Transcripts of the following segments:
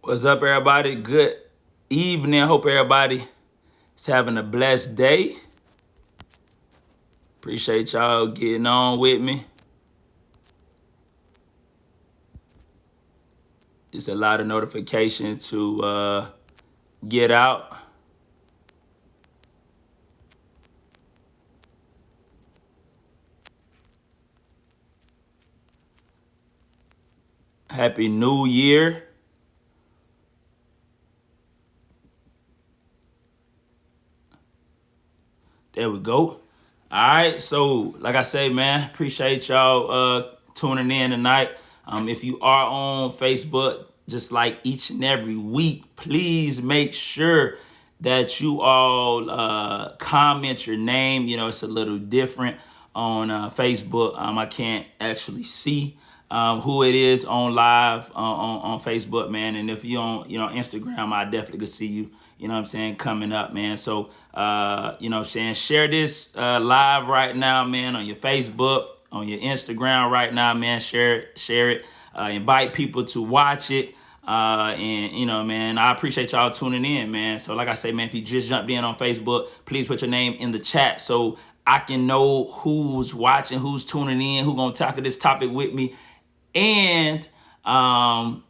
What's up, everybody? Good evening. Hope everybody is having a blessed day. Appreciate y'all getting on with me. It's a lot of notification to get out. Happy New Year. There we go. All right, so like I say, man, appreciate y'all tuning in tonight. If you are on Facebook, just like each and every week, please make sure that you all comment your name. You know, it's a little different on Facebook. I can't actually see who it is on live on Facebook, man. And if you're on, Instagram, I definitely could see you, what I'm saying, coming up, man. So, share this live right now, man, on your Facebook, on your Instagram right now, man. Share it. Invite people to watch it. Man, I appreciate y'all tuning in, man. So like I say, man, if you just jumped in on Facebook, please put your name in the chat so I can know who's watching, who's tuning in, who's going to tackle this topic with me. And on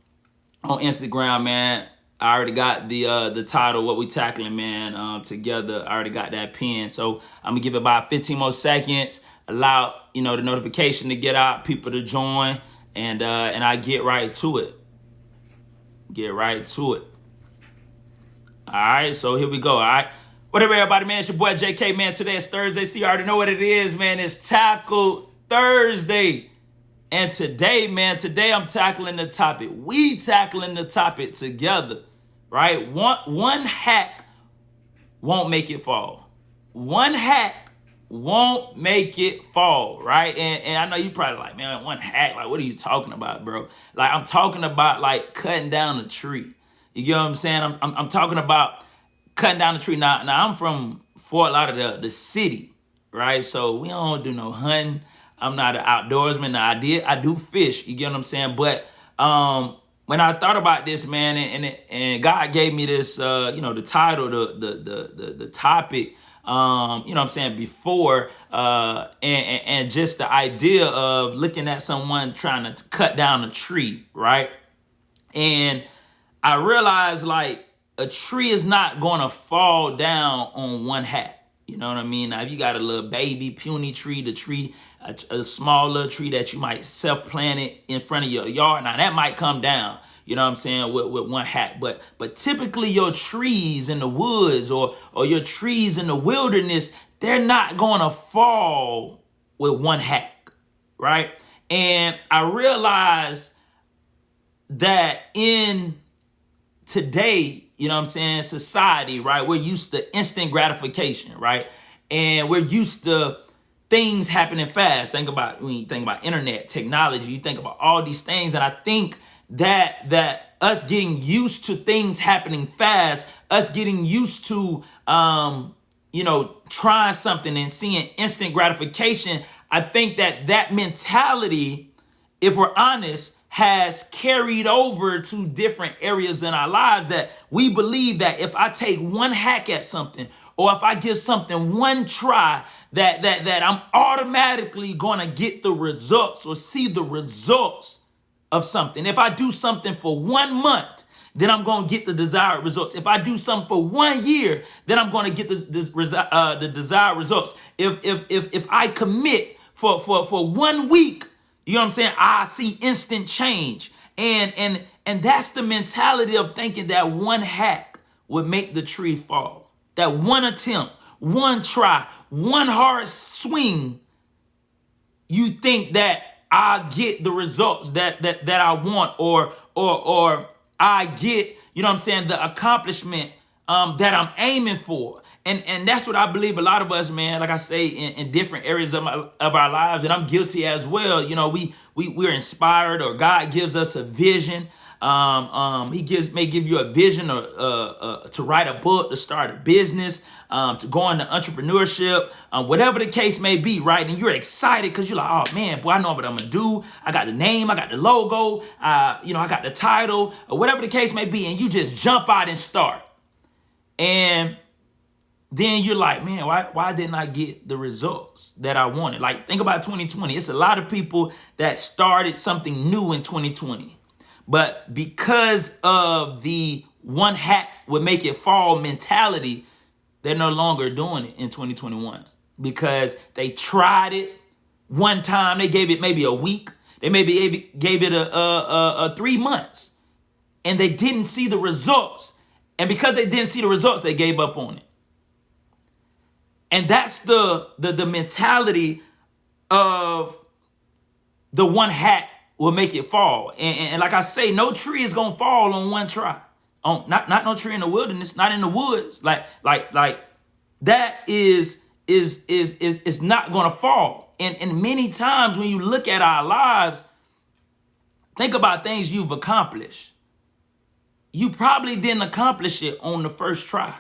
Instagram, man, I already got the title, what we tackling, man, together. I already got that pinned. So I'm going to give it about 15 more seconds, allow, the notification to get out, people to join, and I get right to it. All right, so here we go. All right. What up, everybody, man? It's your boy JK, man. Today is Thursday. See, you already know what it is, man. It's Tackle Thursday. And today, man, I'm tackling the topic. We tackling the topic together, right? One hack won't make it fall. One hack won't make it fall, right? And I know you probably like, man, one hack, like, what are you talking about, bro? Like, I'm talking about, like, cutting down a tree. You get what I'm saying? I'm talking about cutting down the tree. Now I'm from Fort Lauderdale, the city, right? So we don't do no hunting. I'm not an outdoorsman. Now, I do fish. You get what I'm saying? But when I thought about this, man, and God gave me this, the title, the topic, what I'm saying, before, and just the idea of looking at someone trying to cut down a tree, right? And I realized, like, a tree is not going to fall down on one hack. You know what I mean? Now, if you got a little baby, puny tree, a small little tree that you might self-plant it in front of your yard, now that might come down, you know what I'm saying, with one hack. But typically your trees in the woods or your trees in the wilderness, they're not going to fall with one hack, right? And I realized that in today, you know what I'm saying, society, right, we're used to instant gratification, right? And we're used to things happening fast. When you think about internet, technology, you think about all these things. And I think that us getting used to things happening fast, us getting used to, trying something and seeing instant gratification, I think that mentality, if we're honest, has carried over to different areas in our lives, that we believe that if I take one hack at something, or if I give something one try, that I'm automatically gonna get the results or see the results of something. If I do something for 1 month, then I'm gonna get the desired results. If I do something for 1 year, then I'm gonna get the desired results. If I commit for 1 week, you know what I'm saying, I see instant change. And that's the mentality of thinking that one hack would make the tree fall. That one attempt, one try, one hard swing, you think that I get the results that I want, or I get, you know what I'm saying, the accomplishment that I'm aiming for. And that's what I believe a lot of us, man, like I say, in different areas of our lives, and I'm guilty as well. You know, we're inspired, or God gives us a vision, He may give you a vision or to write a book, to start a business, to go into entrepreneurship, whatever the case may be, right? And you're excited because you're like, oh man, boy, I know what I'm gonna do. I got the name, I got the logo, I got the title, or whatever the case may be, and you just jump out and start. And then you're like, man, why didn't I get the results that I wanted? Like, think about 2020. It's a lot of people that started something new in 2020. But because of the one hat would make it fall mentality, they're no longer doing it in 2021 because they tried it one time. They gave it maybe a week. They maybe gave it a 3 months, and they didn't see the results. And because they didn't see the results, they gave up on it. And that's the mentality of the one hat will make it fall. And like I say, no tree is gonna fall on one try. Not no tree in the wilderness, not in the woods. Like that is not gonna fall. And many times when you look at our lives, think about things you've accomplished. You probably didn't accomplish it on the first try.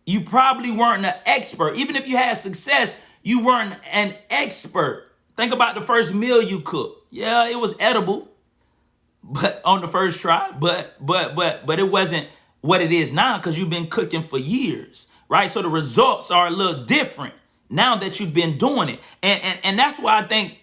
You probably weren't an expert. Even if you had success, you weren't an expert. Think about the first meal you cooked. Yeah, it was edible, but on the first try, but it wasn't what it is now because you've been cooking for years, right? So the results are a little different now that you've been doing it. And that's why I think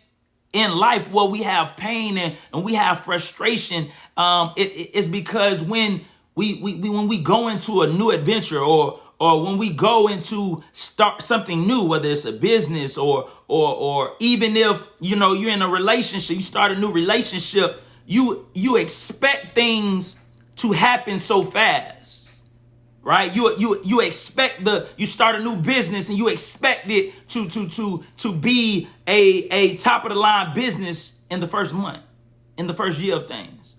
in life, where we have pain and we have frustration, it's because when we go into a new adventure or when we go into start something new, whether it's a business or even if you're in a relationship, you start a new relationship, you expect things to happen so fast, right? You expect you start a new business and you expect it to be a top of the line business in the first month, in the first year of things.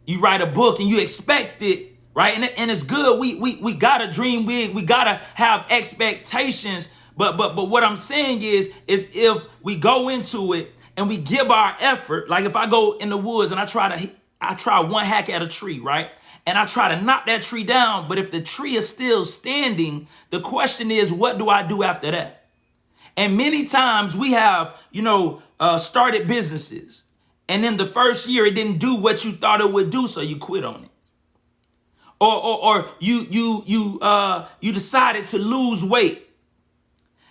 You write a book and you expect it. Right. And it's good. We gotta dream big. We gotta have expectations. But what I'm saying is if we go into it and we give our effort, like if I go in the woods and I try one hack at a tree, right? And I try to knock that tree down. But if the tree is still standing, the question is, what do I do after that? And many times we have, started businesses. And in the first year, it didn't do what you thought it would do. So you quit on it. Or you decided to lose weight,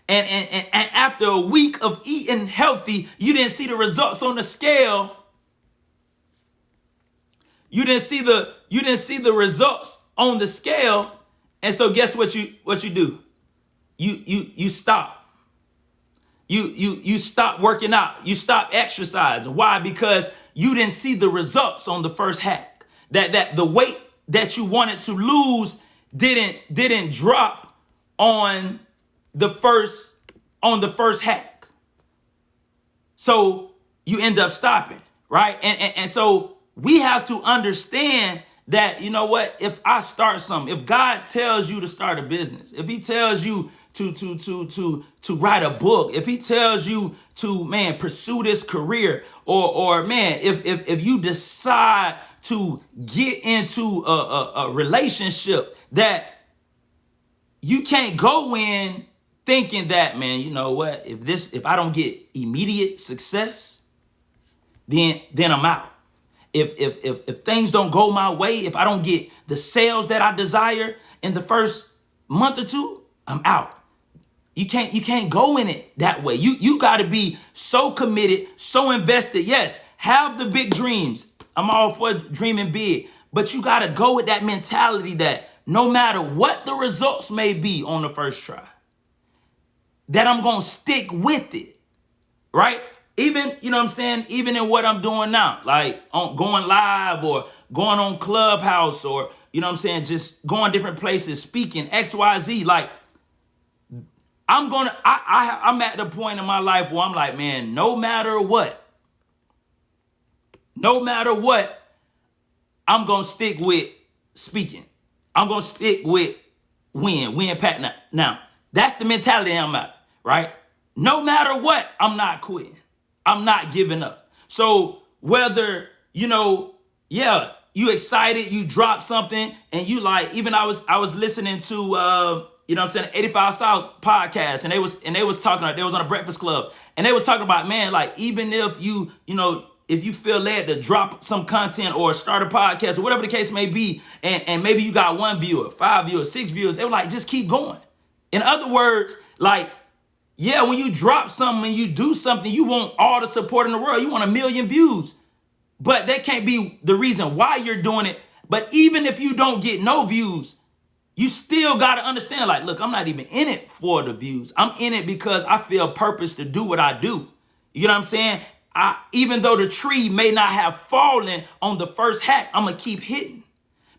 and after a week of eating healthy, you didn't see the results on the scale. You didn't see the results on the scale, and so guess what you do? You stop. You stop working out. You stop exercising. Why? Because you didn't see the results on the first hack. That the weight that you wanted to lose didn't drop on the first hack. So you end up stopping, right? And so we have to understand that, if I start something, if God tells you to start a business, if he tells you to write a book, if he tells you to, pursue this career, or if you decide to get into a relationship, that you can't go in thinking that, if I don't get immediate success, then I'm out. If things don't go my way, if I don't get the sales that I desire in the first month or two, I'm out. You can't go in it that way. You got to be so committed, so invested. Yes, have the big dreams. I'm all for dreaming big, but you got to go with that mentality that no matter what the results may be on the first try, that I'm going to stick with it, right? Even, even in what I'm doing now, like on going live or going on Clubhouse or, just going different places, speaking XYZ, like I'm at the point in my life where I'm like, man, no matter what, I'm going to stick with speaking. I'm going to stick with win, Pat. Now, that's the mentality I'm at, right? No matter what, I'm not quitting. I'm not giving up. So whether, yeah, you excited, you drop something, and you like, even I was listening to you know what I'm saying, Ep.5 South podcast, and they was talking about, they was on a Breakfast Club, and they was talking about, man, like, even if you know, if you feel led to drop some content or start a podcast or whatever the case may be, and maybe you got 1 viewer, 5 viewers, 6 viewers, they were like, just keep going. In other words, like, yeah, when you drop something and you do something, you want all the support in the world. You want 1 million views. But that can't be the reason why you're doing it. But even if you don't get no views, you still got to understand, like, look, I'm not even in it for the views. I'm in it because I feel purpose to do what I do. You know what I'm saying? Even though the tree may not have fallen on the first hack, I'm going to keep hitting.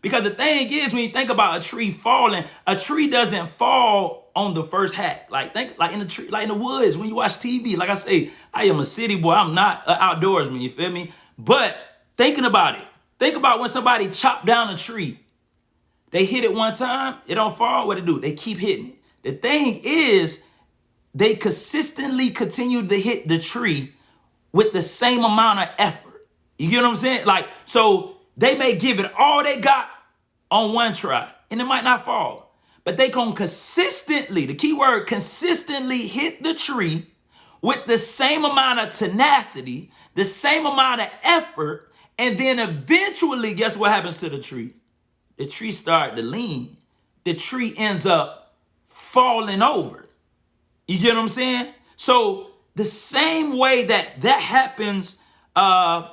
Because the thing is, when you think about a tree falling, a tree doesn't fall on the first hack. Like, think like in the tree, like in the woods, when you watch TV. Like I say, I am a city boy. I'm not an outdoorsman, you feel me? But thinking about it, think about when somebody chopped down a tree. They hit it one time, it don't fall, what it do? They keep hitting it. The thing is, they consistently continue to hit the tree with the same amount of effort. You get what I'm saying? Like, so they may give it all they got on one try, and it might not fall. But they gonna consistently, the key word, consistently hit the tree with the same amount of tenacity, the same amount of effort, and then eventually, guess what happens to the tree? The tree starts to lean. The tree ends up falling over. You get what I'm saying? So the same way that happens, the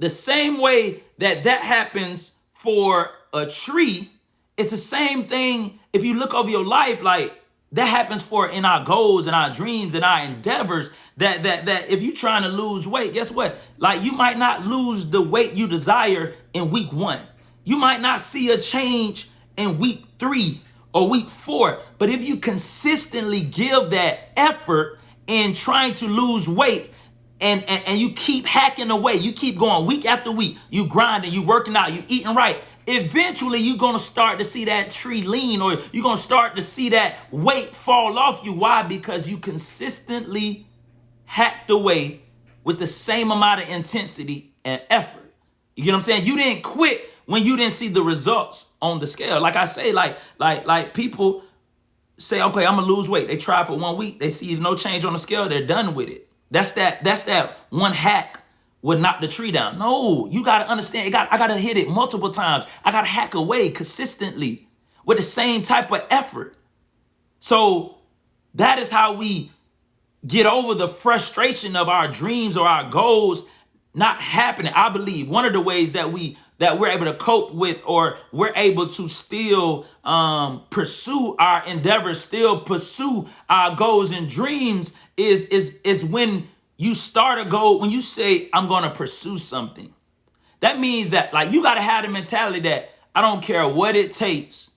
same way that happens for a tree, it's the same thing if you look over your life, like that happens for in our goals and our dreams and our endeavors, that if you're trying to lose weight, guess what? Like, you might not lose the weight you desire in week 1. You might not see a change in week 3 or week 4, but if you consistently give that effort in trying to lose weight, and you keep hacking away, you keep going week after week, you grinding, you working out, you eating right, eventually you're going to start to see that tree lean, or you're going to start to see that weight fall off you. Why? Because you consistently hacked away with the same amount of intensity and effort. You get what I'm saying? You didn't quit when you didn't see the results on the scale. Like I say, like people say, okay, I'm gonna lose weight. They try for 1 week, they see no change on the scale, they're done with it. That's that one hack would knock the tree down. No, you gotta understand, I gotta hit it multiple times. I gotta hack away consistently with the same type of effort. So that is how we get over the frustration of our dreams or our goals not happening. I believe one of the ways that we're able to cope with, or we're able to still pursue our endeavors, still pursue our goals and dreams, is when you start a goal, when you say, I'm going to pursue something. That means that, like, you got to have the mentality that I don't care what it takes.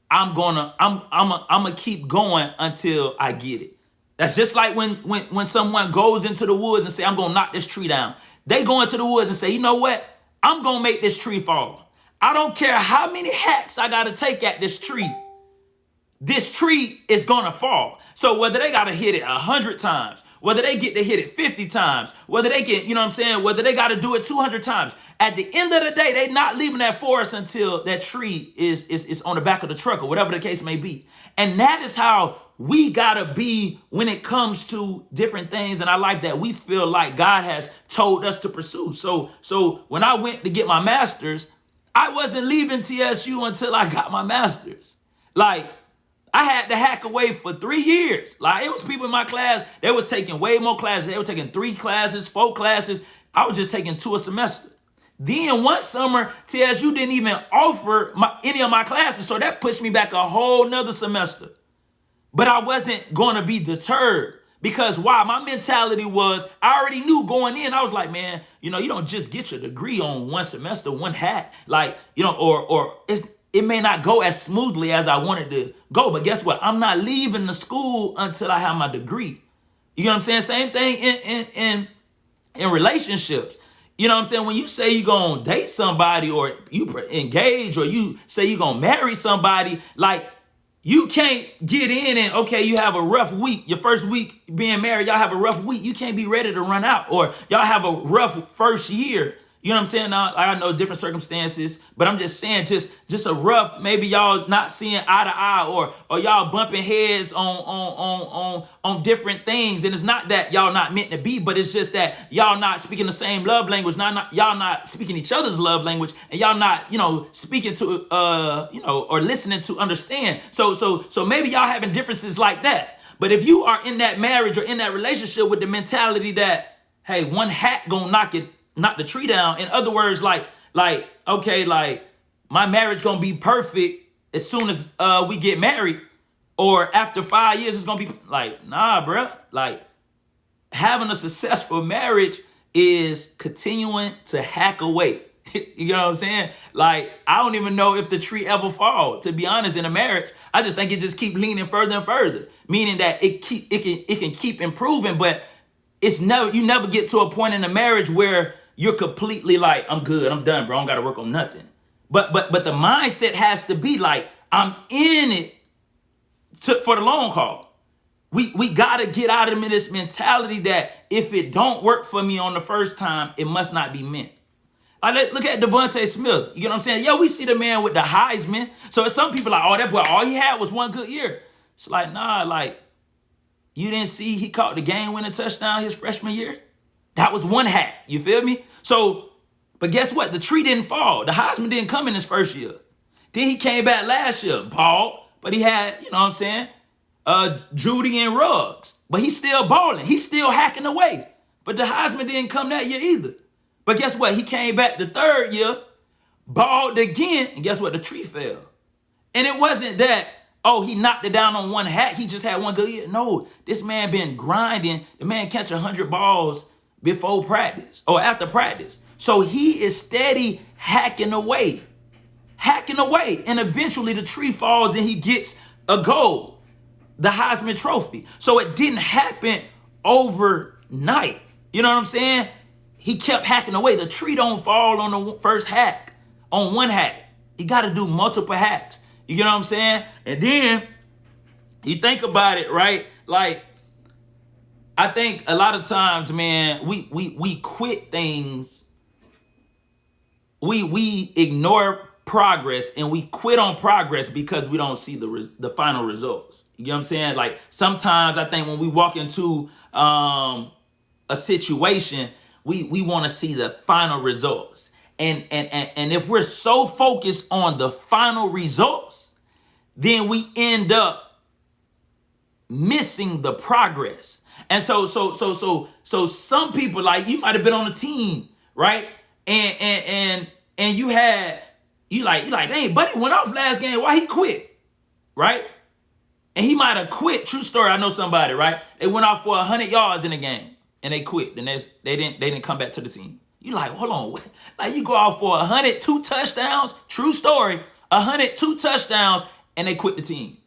I'm gonna keep going until I get it. That's just like when someone goes into the woods and say, I'm gonna knock this tree down. They go into the woods and say, you know what? I'm gonna make this tree fall. I don't care how many hacks I gotta take at this tree is gonna fall. So whether they gotta hit it 100 times, whether they get to hit it 50 times, whether they get, you know what I'm saying, whether they gotta do it 200 times, at the end of the day, they not leaving that forest until that tree is on the back of the truck or whatever the case may be. And that is how we gotta be when it comes to different things in our life that we feel like God has told us to pursue. So when I went to get my master's, I wasn't leaving TSU until I got my master's. Like, I had to hack away for 3 years. Like, it was people in my class, they was taking way more classes. They were taking 3 classes, 4 classes. I was just taking 2 a semester. Then one summer, TSU didn't even offer any of my classes, so that pushed me back a whole nother semester. But I wasn't going to be deterred, because why? My mentality was, I already knew going in, I was like, man, you know, you don't just get your degree on one semester, one hack. Like, you know, or it may not go as smoothly as I wanted to go, but guess what? I'm not leaving the school until I have my degree. You know what I'm saying? Same thing in relationships. You know what I'm saying? When you say you're going to date somebody, or you engage, or you say you're going to marry somebody, like, you can't get in and, okay, you have a rough week. Your first week being married, y'all have a rough week. You can't be ready to run out. Or y'all have a rough first year. You know what I'm saying? Now, I know different circumstances, but I'm just saying, just a rough, maybe y'all not seeing eye to eye, or y'all bumping heads on different things. And it's not that y'all not meant to be, but it's just that y'all not speaking the same love language, y'all not speaking each other's love language, and y'all not, speaking to or listening to understand. So maybe y'all having differences like that. But if you are in that marriage or in that relationship with the mentality that, hey, one hat gonna knock the tree down. In other words, like, okay, like my marriage gonna be perfect as soon as we get married, or after 5 years it's gonna be like, nah, bro. Like, having a successful marriage is continuing to hack away. You know what I'm saying? Like, I don't even know if the tree ever fall, to be honest, in a marriage. I just think it just keep leaning further and further, meaning that it can keep improving, but you never get to a point in a marriage where you're completely like, I'm good, I'm done, bro, I don't got to work on nothing. But the mindset has to be like, I'm in it for the long haul. We got to get out of this mentality that if it don't work for me on the first time, it must not be meant. Look at Devontae Smith. You know what I'm saying? Yeah, we see the man with the Heisman. So some people like, oh, that boy, all he had was one good year. It's like, nah, like, you didn't see he caught the game-winning touchdown his freshman year? That was one hat. You feel me? So, but guess what? The tree didn't fall. The Heisman didn't come in his first year. Then he came back last year, bald, but he had, you know what I'm saying, Judy and Ruggs. But he's still balling. He's still hacking away. But the Heisman didn't come that year either. But guess what? He came back the third year, balled again, and guess what? The tree fell. And it wasn't that, oh, he knocked it down on one hat. He just had one good year. No, this man been grinding. The man catch 100 balls before practice or after practice. So he is steady hacking away. And eventually the tree falls and he gets a gold, the Heisman Trophy. So it didn't happen overnight. You know what I'm saying? He kept hacking away. The tree don't fall on the first hack, on one hack. You got to do multiple hacks. You get what I'm saying? And then you think about it, right? Like, I think a lot of times, man, we quit things. We ignore progress, and we quit on progress because we don't see the final results. You get what I'm saying? Like, sometimes I think when we walk into a situation, we want to see the final results. And if we're so focused on the final results, then we end up missing the progress. And so some people, like, you might have been on a team, right? And you like, dang, buddy went off last game. Why he quit? Right? And he might have quit. True story. I know somebody, right? They went off for 100 yards in the game and they quit. Then they didn't come back to the team. You like, hold on. Like, you go out for 102 touchdowns. True story. 102 touchdowns and they quit the team.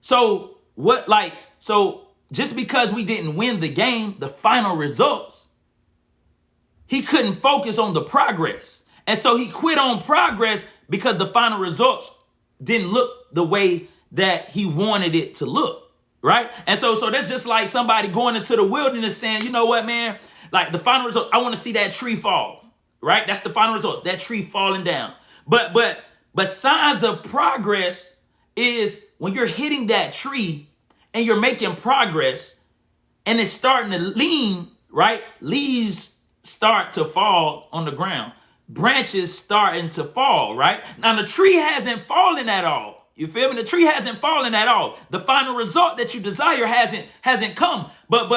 So just because we didn't win the game, the final results, he couldn't focus on the progress. And so he quit on progress because the final results didn't look the way that he wanted it to look, right? And so that's just like somebody going into the wilderness saying, you know what, man? Like, the final result, I want to see that tree fall, right? That's the final result, that tree falling down. But signs of progress is when you're hitting that tree and you're making progress and it's starting to lean, right? Leaves start to fall on the ground. Branches starting to fall, right? Now, the tree hasn't fallen at all. You feel me? The tree hasn't fallen at all. The final result that you desire hasn't come. But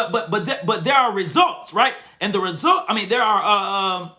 there are results, right? And the result, there are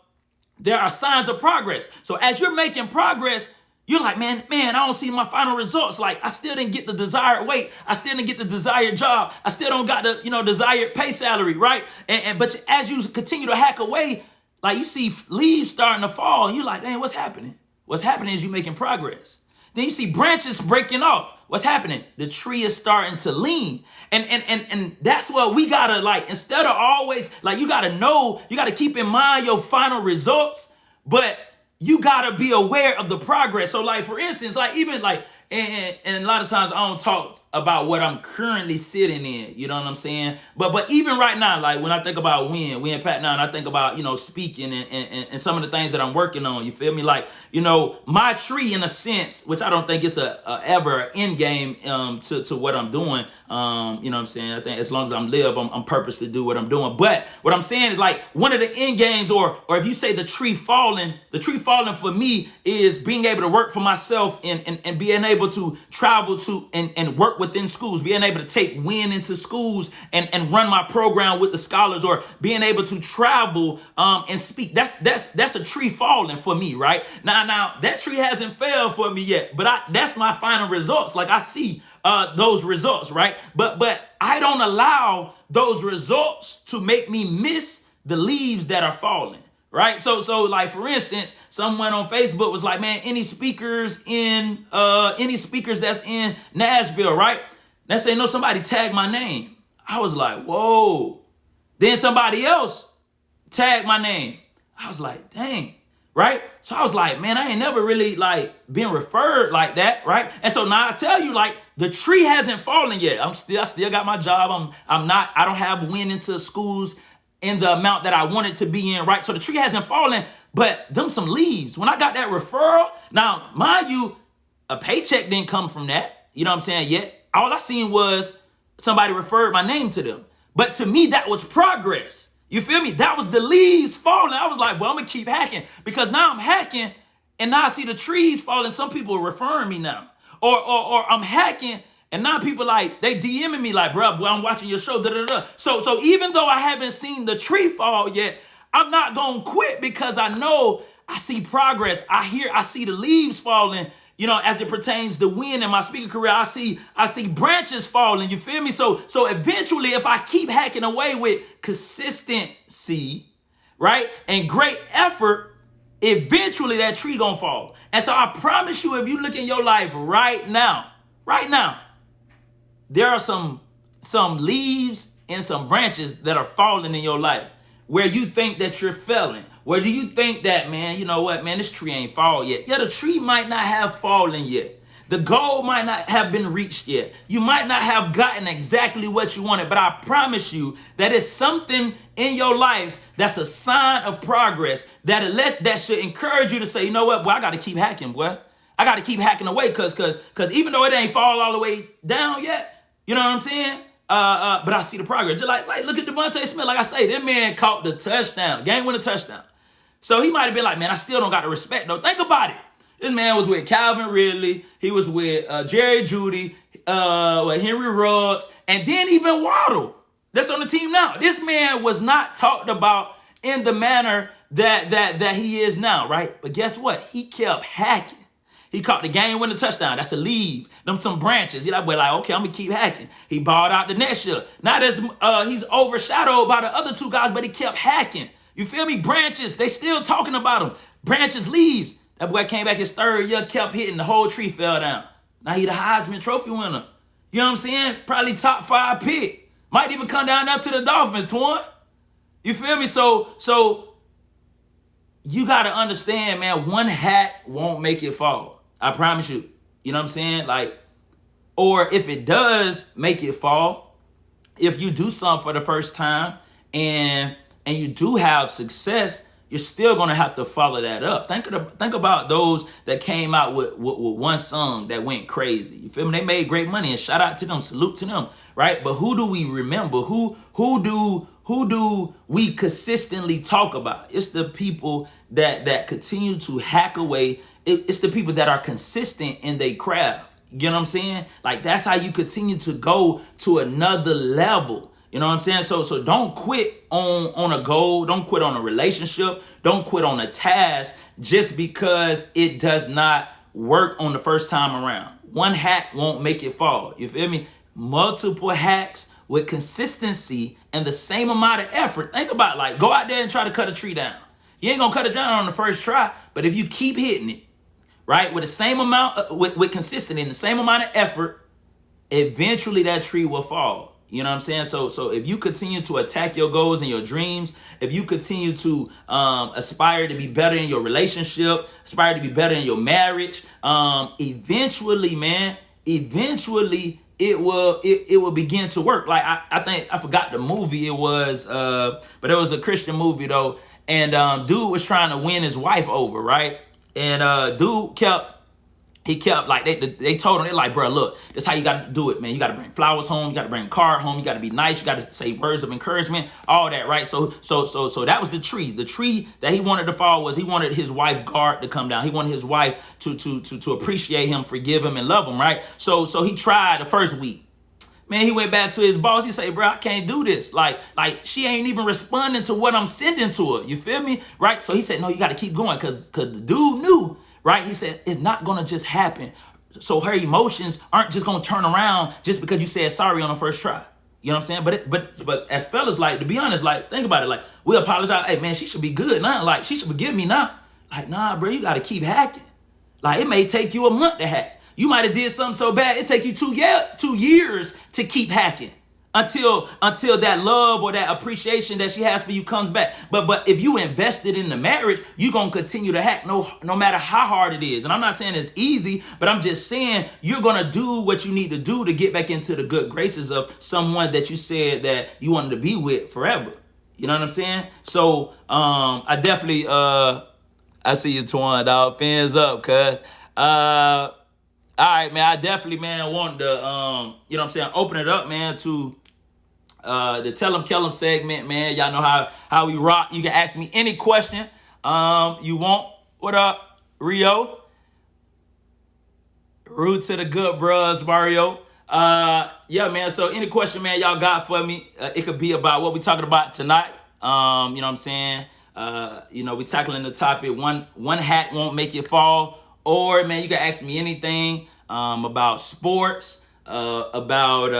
signs of progress. So as you're making progress, you're like, man, I don't see my final results. Like, I still didn't get the desired weight. I still didn't get the desired job. I still don't got the, desired pay salary, right? But as you continue to hack away, like, you see leaves starting to fall, and you're like, dang, what's happening? What's happening is you're making progress. Then you see branches breaking off. What's happening? The tree is starting to lean. And that's what we gotta, like, instead of always, like, you gotta keep in mind your final results, but you gotta be aware of the progress. So, like, for instance, like, even like, and a lot of times I don't talk about what I'm currently sitting in. You know what I'm saying? But even right now, like when I think about we impact now, and I think about, speaking and some of the things that I'm working on, you feel me? Like, my tree in a sense, which I don't think it's ever an end game to what I'm doing. You know what I'm saying? I think as long as I'm live, I'm purpose to do what I'm doing. But what I'm saying is like one of the end games, or if you say the tree falling for me is being able to work for myself and being able to travel to and work within schools, being able to take win into schools and run my program with the scholars, or being able to travel and speak. That's a tree falling for me, right? Now that tree hasn't fell for me yet, but that's my final results. Like I see those results, right? But I don't allow those results to make me miss the leaves that are falling. Right. So like, for instance, someone on Facebook was like, man, any speakers that's in Nashville, right? Let's say, no, somebody tagged my name. I was like, whoa. Then somebody else tagged my name. I was like, dang. Right. So I was like, man, I ain't never really like been referred like that. Right. And so now I tell you, like, the tree hasn't fallen yet. I still got my job. I don't have went into schools in the amount that I wanted to be in, right? So the tree hasn't fallen, but them some leaves. When I got that referral, now, mind you, a paycheck didn't come from that. You know what I'm saying? Yet, all I seen was somebody referred my name to them. But to me, that was progress. You feel me? That was the leaves falling. I was like, well, I'm going to keep hacking, because now I'm hacking and now I see the trees falling. Some people are referring me now. Or I'm hacking and now people like, they DMing me like, bro, I'm watching your show, So even though I haven't seen the tree fall yet, I'm not going to quit, because I know I see progress. I see the leaves falling, as it pertains to win in my speaking career. I see branches falling, you feel me? So eventually, if I keep hacking away with consistency, right, and great effort, eventually that tree going to fall. And so I promise you, if you look in your life right now, there are some leaves and some branches that are falling in your life where you think that you're failing. Where do you think that, man, you know what, man, this tree ain't fall yet. Yeah, the tree might not have fallen yet. The goal might not have been reached yet. You might not have gotten exactly what you wanted, but I promise you that it's something in your life that's a sign of progress that should encourage you to say, you know what, boy, I got to keep hacking, boy. I got to keep hacking away, because even though it ain't fall all the way down yet, you know what I'm saying? But I see the progress. Just like look at Devontae Smith. Like I say, that man caught the touchdown, game-winning touchdown. So he might have been like, man, I still don't got the respect, though. Think about it. This man was with Calvin Ridley. He was with Jerry Jeudy, Henry Ruggs, and then even Waddle. That's on the team now. This man was not talked about in the manner that he is now, right? But guess what? He kept hacking. He caught the game-winning touchdown. That's a leave. Them some branches. He's like, okay, I'm going to keep hacking. He balled out the next year. Now he's overshadowed by the other two guys, but he kept hacking. You feel me? Branches. They still talking about him. Branches, leaves. That boy came back his third year, kept hitting. The whole tree fell down. Now he the Heisman Trophy winner. You know what I'm saying? Probably top 5 pick. Might even come down there to the Dolphins, Twan. You feel me? So you got to understand, man, one hack won't make it fall. I promise you. You know what I'm saying? Like, or if it does make it fall, if you do something for the first time and you do have success, you're still going to have to follow that up. Think about those that came out with one song that went crazy. You feel me? They made great money, and shout out to them, salute to them, right? But who do we remember? Who do we consistently talk about? It's the people that continue to hack away. It's the people that are consistent in their craft. You know what I'm saying? Like, that's how you continue to go to another level. You know what I'm saying? So don't quit on a goal. Don't quit on a relationship. Don't quit on a task just because it does not work on the first time around. One hack won't make it fall. You feel me? Multiple hacks with consistency and the same amount of effort. Think about, like, go out there and try to cut a tree down. You ain't gonna cut it down on the first try, but if you keep hitting it, right, with the same amount, with consistency and the same amount of effort, eventually that tree will fall. You know what I'm saying? So if you continue to attack your goals and your dreams, if you continue to aspire to be better in your relationship, aspire to be better in your marriage, eventually it will begin to work. Like I think I forgot the movie it was, but it was a Christian movie though, and dude was trying to win his wife over, right? And dude kept like they told him, they're like, bro, look, this is how you gotta do it, man. You gotta bring flowers home, you gotta bring a card home, you gotta be nice, you gotta say words of encouragement, all that, right? So that was the tree. The tree that he wanted to fall was he wanted his wife guard to come down. He wanted his wife to appreciate him, forgive him, and love him, right? So he tried the first week. Man, he went back to his boss. He said, bro, I can't do this. Like she ain't even responding to what I'm sending to her. You feel me? Right? So he said, no, you got to keep going because the dude knew, right? He said, it's not going to just happen. So her emotions aren't just going to turn around just because you said sorry on the first try. You know what I'm saying? But as fellas, like, to be honest, like, think about it. Like, we apologize. Hey, man, she should be good now. Like, she should forgive me now. Like, nah, bro, you got to keep hacking. Like, it may take you a month to hack. You might have did something so bad, it take you 2 years to keep hacking until that love or that appreciation that she has for you comes back. But if you invested in the marriage, you're going to continue to hack no matter how hard it is. And I'm not saying it's easy, but I'm just saying you're going to do what you need to do to get back into the good graces of someone that you said that you wanted to be with forever. You know what I'm saying? So I definitely, I see you, Twan, dog. Fins up, cuz. All right, man. I definitely, man, want to, you know what I'm saying, open it up, man, to the Kellem segment, man. Y'all know how we rock. You can ask me any question you want. What up, Rio? Root to the good bros, Mario. Yeah, man. So any question, man, y'all got for me, it could be about what we talking about tonight. You know what I'm saying? We tackling the topic, one hat won't make you fall. Or, man, you can ask me anything about sports, about,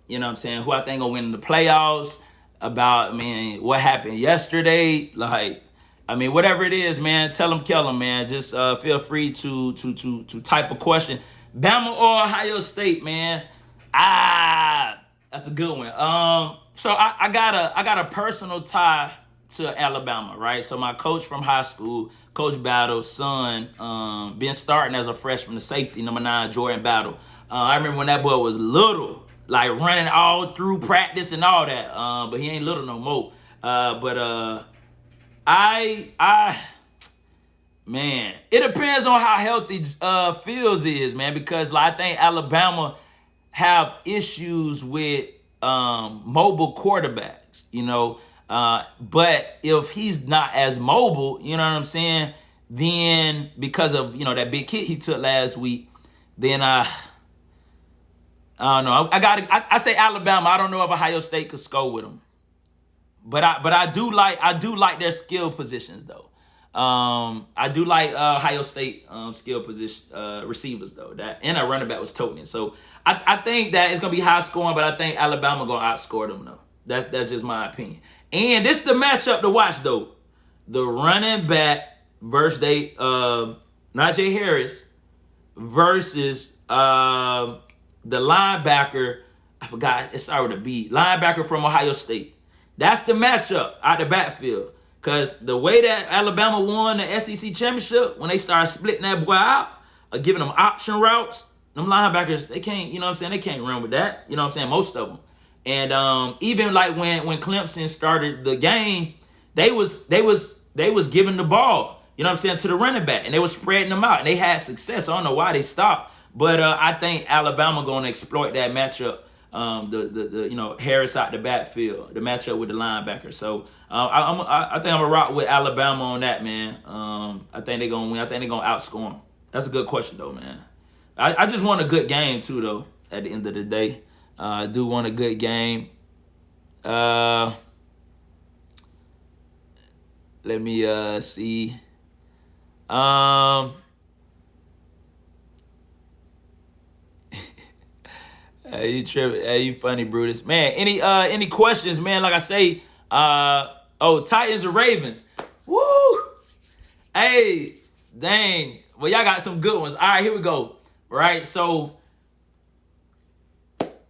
you know what I'm saying, who I think will win in the playoffs, about, man, what happened yesterday. Like, I mean, whatever it is, man, tell them, Kellem, man. Just feel free to type a question. Bama or Ohio State, man. That's a good one. So I got a personal tie to Alabama, right? So my coach from high school, Coach Battle's son, been starting as a freshman, the safety, number 9, Jordan Battle. I remember when that boy was little, like running all through practice and all that. But he ain't little no more. Man, it depends on how healthy Fields is, man, because like, I think Alabama have issues with mobile quarterbacks, you know. But if he's not as mobile, you know what I'm saying, then because of, that big hit he took last week, then I don't know. I say Alabama. I don't know if Ohio State could score with him. But I do like their skill positions though. I do like Ohio State skill position receivers though. That and a running back was toting it. So I think that it's gonna be high scoring, but I think Alabama gonna outscore them though. That's just my opinion. And this is the matchup to watch though. The running back versus Najee Harris versus the linebacker. I forgot, it started with a B. Linebacker from Ohio State. That's the matchup out the backfield. Because the way that Alabama won the SEC championship, when they started splitting that boy out, giving them option routes, them linebackers, they can't, they can't run with that. You know what I'm saying? Most of them. And even like when Clemson started the game, they was giving the ball, you know what I'm saying, to the running back, and they was spreading them out, and they had success. I don't know why they stopped, but I think Alabama gonna exploit that matchup. The Harris out the backfield, the matchup with the linebacker. So I think I'm gonna rock with Alabama on that, man. I think they're gonna win. I think they're gonna outscore them. That's a good question though, man. I just want a good game too, though. At the end of the day. I do want a good game. Let me see. Hey, you tripping? Hey, you funny, Brutus. Man, any questions, man? Like I say, Titans or Ravens? Woo! Hey, dang. Well, y'all got some good ones. All right, here we go. Right, so.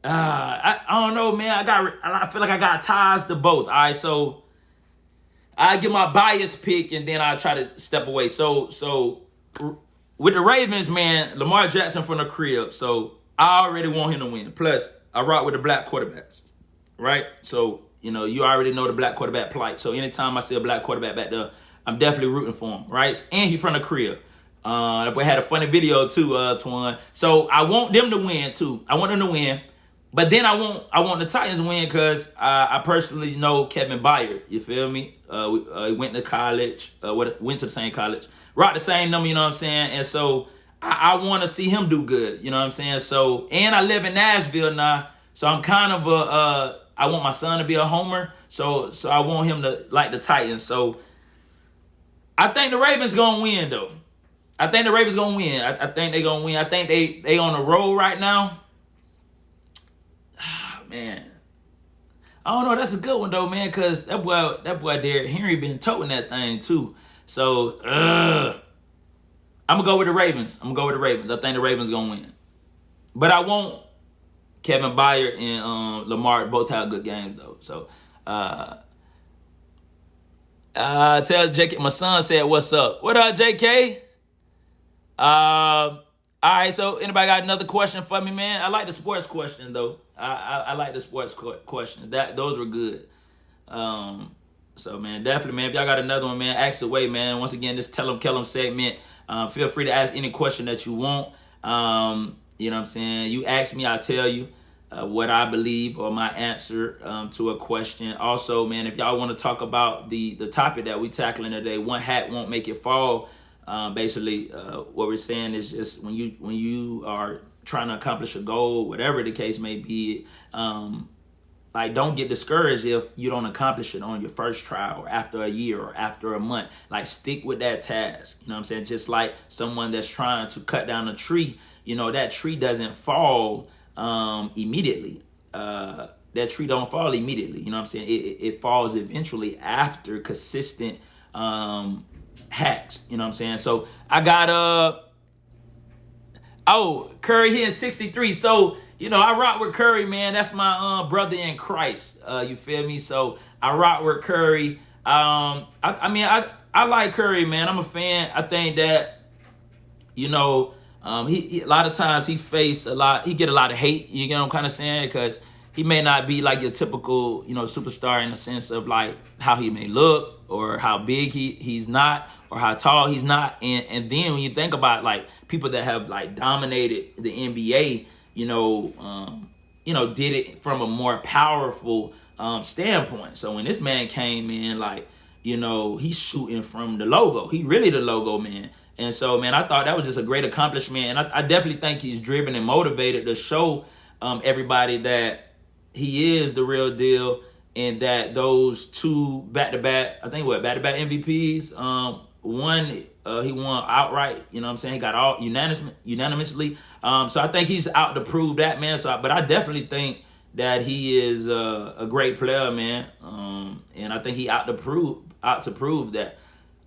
I don't know, man. I feel like I got ties to both. All right, so I give my bias pick and then I try to step away. So with the Ravens, man, Lamar Jackson from the crib. So I already want him to win. Plus, I rock with the black quarterbacks, right? So, you already know the black quarterback plight. So anytime I see a black quarterback back there, I'm definitely rooting for him, right? And he from the crib. That boy had a funny video too, Twan. So I want them to win too. I want them to win. But then I want the Titans to win because I personally know Kevin Byard. You feel me? He went to college. Went to the same college. Rocked the same number. You know what I'm saying? And so I want to see him do good. You know what I'm saying? So, and I live in Nashville now, so I'm kind of I want my son to be a homer. So I want him to like the Titans. So I think the Ravens gonna win though. I think the Ravens gonna win. I think they gonna win. I think they on the roll right now. Man, I don't know. That's a good one though, man. Cause that boy Derrick Henry been toting that thing too. So I'm gonna go with the Ravens. I think the Ravens gonna win. But I want Kevin Byard and Lamar both have good games though. So tell JK, my son said, "What's up? What up, JK?" All right. So anybody got another question for me, man? I like the sports question though. I like the sports questions. Those were good. So man, definitely, man. If y'all got another one, man, ask away, man. Once again, this Tell 'em Kellem segment. Feel free to ask any question that you want. You know what I'm saying? You ask me, I'll tell you what I believe or my answer to a question. Also, man, if y'all want to talk about the topic that we tackling today, one hat won't make it fall. Basically, what we're saying is just when you are trying to accomplish a goal, whatever the case may be, like, don't get discouraged if you don't accomplish it on your first try or after a year or after a month. Like, stick with that task. You know what I'm saying? Just like someone that's trying to cut down a tree, that tree doesn't fall immediately. That tree don't fall immediately. You know what I'm saying? It falls eventually after consistent hacks. You know what I'm saying? So I got Curry here in 63. So, I rock with Curry, man. That's my brother in Christ. You feel me? So I rock with Curry. I like Curry, man. I'm a fan. I think that, he a lot of times he get a lot of hate, you know what I'm kind of saying? Because he may not be like your typical, superstar in the sense of like how he may look or how big he's not or how tall he's not. And then when you think about like people that have like dominated the NBA, did it from a more powerful standpoint. So when this man came in, like, he's shooting from the logo. He really the logo, man. And so, man, I thought that was just a great accomplishment. And I definitely think he's driven and motivated to show everybody that he is the real deal and that those two back-to-back MVPs, one, he won outright, you know what I'm saying? He got all unanimously. So I think he's out to prove that, man. But I definitely think that he is a great player, man. And I think he out to prove that.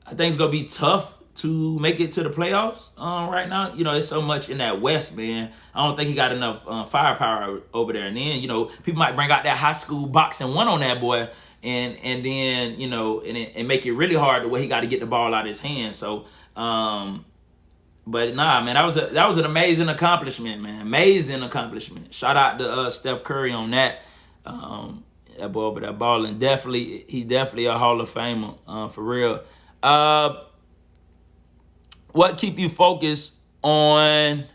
I think it's going to be tough to make it to the playoffs right now. It's so much in that West, man. I don't think he got enough firepower over there. And then, people might bring out that high school boxing one on that boy and then, and make it really hard the way he got to get the ball out of his hands. So, but nah, man, that was an amazing accomplishment, man. Amazing accomplishment. Shout out to Steph Curry on that. That boy over that ball, and he definitely a Hall of Famer for real. What keep you focused on?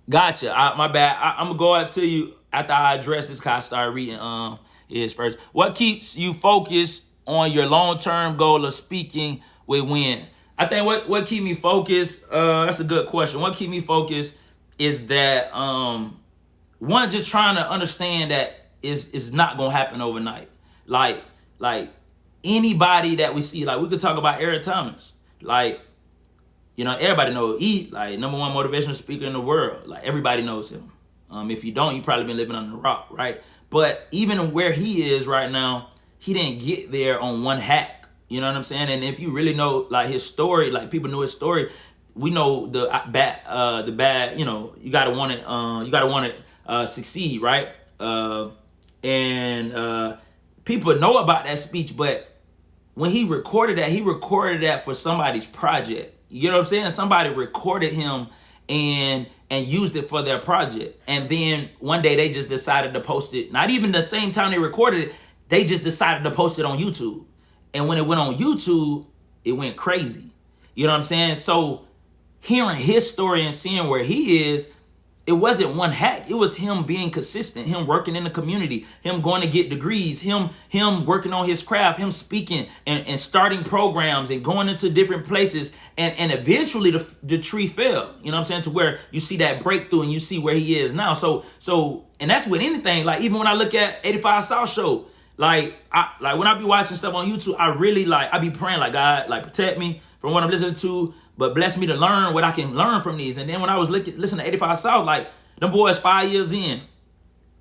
Gotcha. My bad. I'm gonna go out to you after I address this. Cause I started reading his first. What keeps you focused on your long-term goal of speaking with win? I think what keep me focused. That's a good question. What keep me focused is that one, just trying to understand that is not gonna happen overnight. Like anybody that we see, like we could talk about Eric Thomas. Like, everybody knows he like #1 motivational speaker in the world. Like everybody knows him. If you don't, you probably been living under a rock, right? But even where he is right now, he didn't get there on one hack. You know what I'm saying? And if you really know like his story, like people know his story, we know the bad. You gotta want it. Succeed, right? And people know about that speech, but when he recorded that for somebody's project. You know what I'm saying? Somebody recorded him and used it for their project. And then one day they just decided to post it. Not even the same time they recorded it, they just decided to post it on YouTube. And when it went on YouTube, it went crazy. You know what I'm saying? So hearing his story and seeing where he is, it wasn't one hack. It was him being consistent, him working in the community, him going to get degrees, him working on his craft, him speaking and starting programs and going into different places. And eventually the tree fell, you know what I'm saying, to where you see that breakthrough and you see where he is now. So and that's with anything. Like even when I look at 85 South Show, like when I be watching stuff on YouTube, I be praying like, God, like protect me from what I'm listening to, but bless me to learn what I can learn from these. And then when I was listening to 85 South, like them boys 5 years in,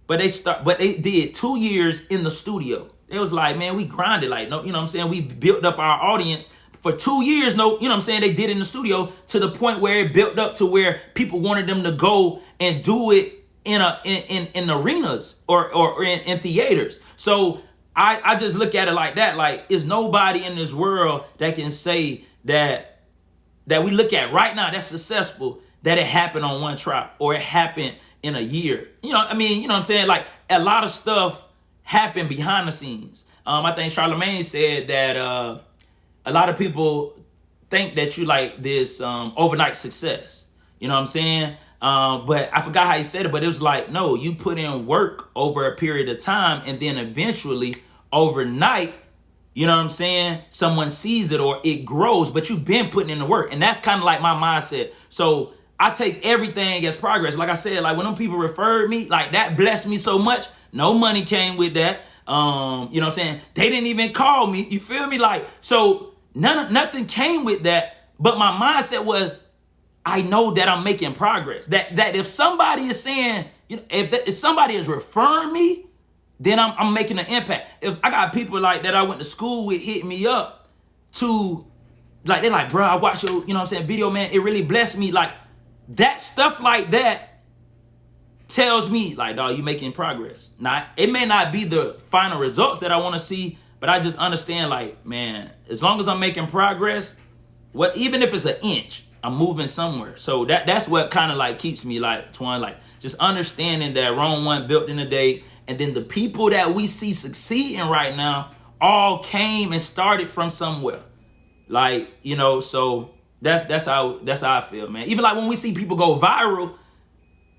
but they did 2 years in the studio. It was like, man, we grinded, like, no, you know what I'm saying? We built up our audience for 2 years. No, you know what I'm saying? They did it in the studio to the point where it built up to where people wanted them to go and do it in arenas or in theaters. So I just look at it like that. Like, is nobody in this world that can say that we look at right now that's successful, that it happened on one trip or it happened in a year. You know, I mean, you know what I'm saying? Like a lot of stuff happened behind the scenes. I think Charlemagne said that a lot of people think that you like this overnight success. You know what I'm saying? But I forgot how he said it, but it was like, no, you put in work over a period of time and then eventually overnight, you know what I'm saying, someone sees it or it grows, but you've been putting in the work. And that's kind of like my mindset. So I take everything as progress. Like I said, like when them people referred me, like that blessed me so much. No money came with that. You know what I'm saying? They didn't even call me. You feel me? Like, so nothing came with that. But my mindset was, I know that I'm making progress. That if somebody is saying, you know, if somebody is referring me, then I'm making an impact. If I got people like that I went to school with hitting me up to, like, they're like, bro, I watched your, you know what I'm saying, video, man. It really blessed me. Like, that stuff like that tells me, like, dog, you making progress. Now, it may not be the final results that I want to see, but I just understand, like, man, as long as I'm making progress, even if it's an inch, I'm moving somewhere. So that's what kind of like keeps me like, Twan, like just understanding that Rome 1 built in a day. And then the people that we see succeeding right now all came and started from somewhere. Like, you know, so that's how I feel, man. Even like when we see people go viral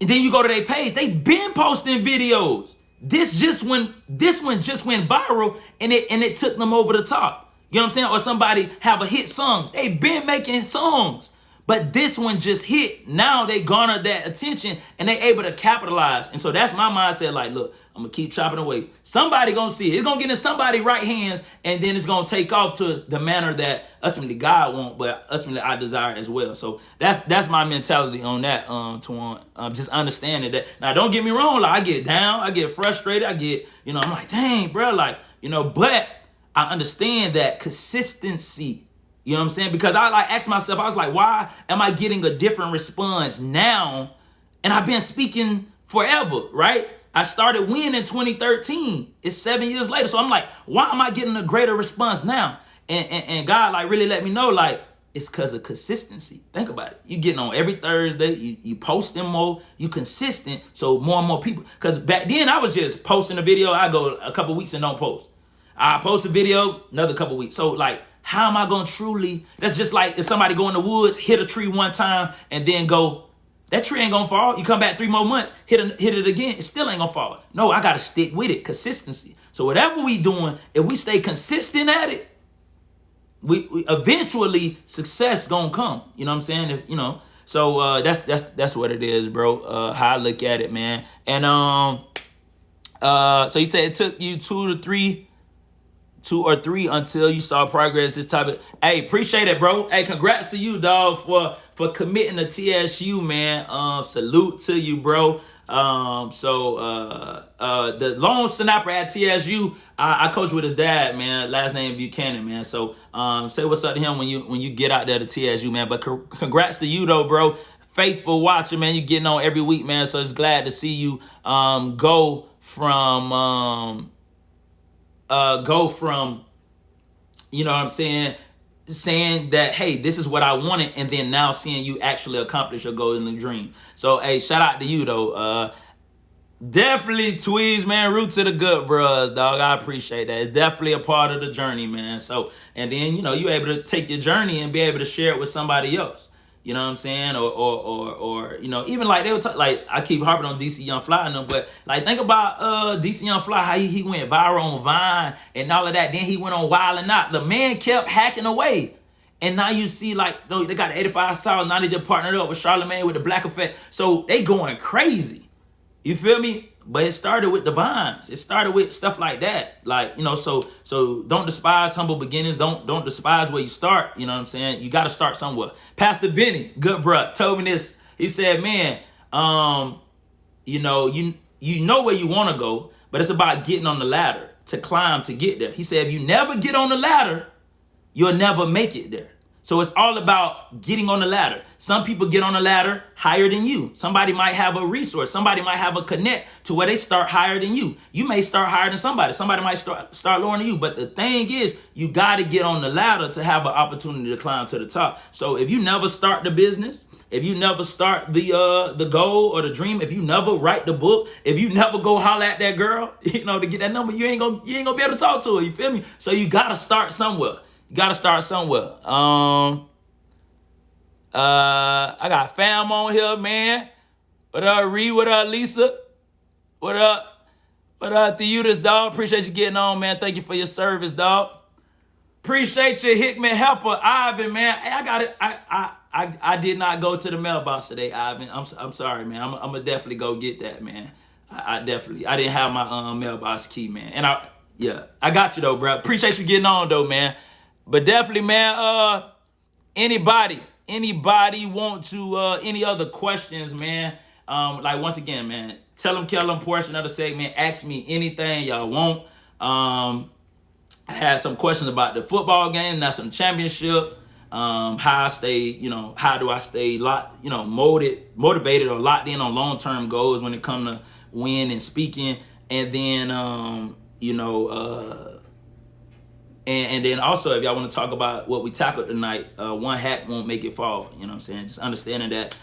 and then you go to their page, they been posting videos. This one just went viral and it took them over the top. You know what I'm saying? Or somebody have a hit song. They been making songs. But this one just hit. Now they garnered that attention and they able to capitalize. And so that's my mindset. Like, look, I'm going to keep chopping away. Somebody going to see it. It's going to get in somebody's right hands. And then it's going to take off to the manner that ultimately God wants, but ultimately I desire as well. So that's my mentality on that, Twan. Just understanding that. Now, don't get me wrong. Like, I get down. I get frustrated. I get, you know, I'm like, dang, bro. Like, you know, but I understand that consistency. You know what I'm saying? Because I like asked myself, I was like, why am I getting a different response now? And I've been speaking forever, right? I started winning in 2013. It's 7 years later. So I'm like, why am I getting a greater response now? And God like really let me know, like, it's because of consistency. Think about it. You getting on every Thursday. You posting more. You consistent. So more and more people. Because back then I was just posting a video. I go a couple weeks and don't post. I post a video, another couple weeks. So like, how am I going to truly, that's just like if somebody go in the woods, hit a tree one time and then go, that tree ain't going to fall. You come back 3 more months, hit it again, it still ain't going to fall. No, I got to stick with it, consistency. So whatever we doing, if we stay consistent at it, we eventually success going to come. You know what I'm saying? If, you know, so that's what it is, bro. How I look at it, man. And so you said it took you 2 or 3 until you saw progress, this type of, hey, appreciate it, bro. Hey, congrats to you, dog, for committing to TSU, man. Salute to you, bro. The long snapper at TSU, I coach with his dad, man. Last name Buchanan, man. So say what's up to him when you get out there to TSU, man. But congrats to you, though, bro. Faithful watcher, man. You getting on every week, man. So it's glad to see you go from, you know what I'm saying, saying that, hey, this is what I wanted, and then now seeing you actually accomplish your goal and the dream. So, hey, shout out to you, though. Definitely Tweez, man. Root to the good, bros, dog. I appreciate that. It's definitely a part of the journey, man. So, and then, you able to take your journey and be able to share it with somebody else. You know what I'm saying? Or even like they were like, I keep harping on DC Young Fly and them, but like think about DC Young Fly, how he went viral on Vine and all of that. Then he went on Wild and Out. The man kept hacking away. And now you see like they got 85 South. Now they just partnered up with Charlamagne with the Black Effect. So they going crazy. You feel me? But it started with the Vines. It started with stuff like that. Like, so don't despise humble beginnings. Don't despise where you start. You know what I'm saying? You got to start somewhere. Pastor Benny, good bruh, told me this. He said, man, you know where you want to go, but it's about getting on the ladder to climb to get there. He said, if you never get on the ladder, you'll never make it there. So it's all about getting on the ladder. Some people get on the ladder higher than you. Somebody might have a resource. Somebody might have a connect to where they start higher than you. You may start higher than somebody. Somebody might start lower than you. But the thing is, you got to get on the ladder to have an opportunity to climb to the top. So if you never start the business, if you never start the goal or the dream, if you never write the book, if you never go holler at that girl, to get that number, you ain't gonna be able to talk to her. You feel me? So you got to start somewhere. You gotta start somewhere. I got fam on here, man. What up, Reed? What up, Lisa? What up? What up, Theudis, dog? Appreciate you getting on, man. Thank you for your service, dog. Appreciate you, Hickman Helper, Ivan, man. Hey, I got it. I did not go to the mailbox today, Ivan. I'm sorry, man. I'm gonna definitely go get that, man. I didn't have my mailbox key, man. And I got you though, bro. Appreciate you getting on though, man. But definitely, man, anybody want to, any other questions, man? Like, once again, man, tell them Kellem portion of the segment. Ask me anything y'all want. I had some questions about the football game, national championship, how I stay, how do I stay motivated or locked in on long-term goals when it comes to win and speaking. And then, and then also, if y'all want to talk about what we tackled tonight, one hat won't make it fall. You know what I'm saying? Just understanding that,